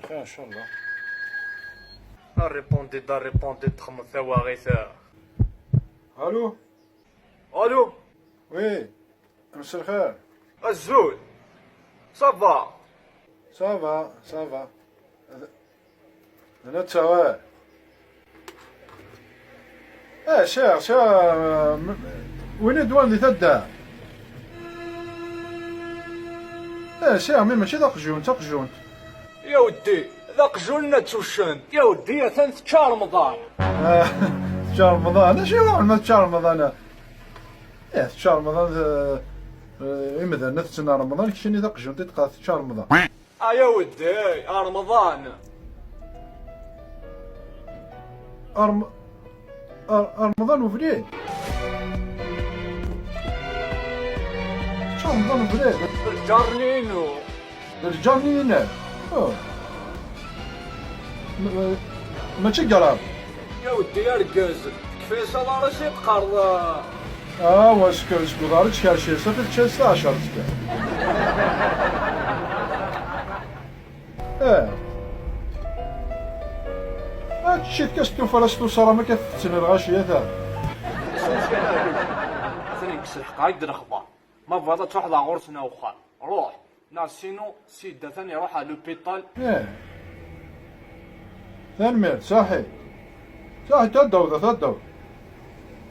خير ان شاء الله. ريبوندي تخمم ثواغيث. الو. الو. وي. مساء الخير. الزول صافا. صافا صافا. انا تساوى. شيخ وين الدوان اللي تدا؟ شيخ ماشي ذاك جون. يا ودي ذاك جولنا توشنت يا ودي يا ثاني شهر رمضان. شهر رمضان شي واحد ما شهر رمضان. شهر رمضان مثلا نتسنى رمضان كشني ذاك جون تلقى شهر رمضان. يا ودي رمضان. رمضان وفريد. شهر رمضان وفريد. الجرنينو. الجرنينو. ماشي قراب. يا ودي يا ركاز كفاية صلاة راسي بقرض. واش كدارك شي صافي تشي 16 هادشي كاستوفا لا ستوصل ما كتتسنى الغاشية ثاني. ثاني نكسر حقايق الاخبار ما بغات تروح لغورسنا وخا روح ناسينو سيدا ثاني روح على لوبيطال. ثاني ميل صحي تدو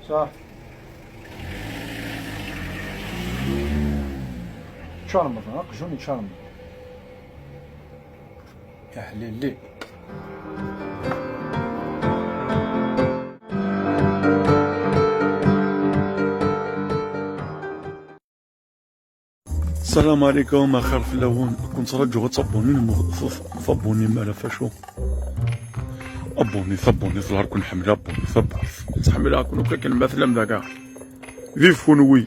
صح. شهر رمضان قجوني شهر رمضان يا حليلي. السلام عليكم اخر فلاون. كنت رجعوا صبوني مالا فاشو ابوني ثبوني ظهر كون حمله ابوني ثبت نحملها كون كان مثلا ذاك فيفون وي.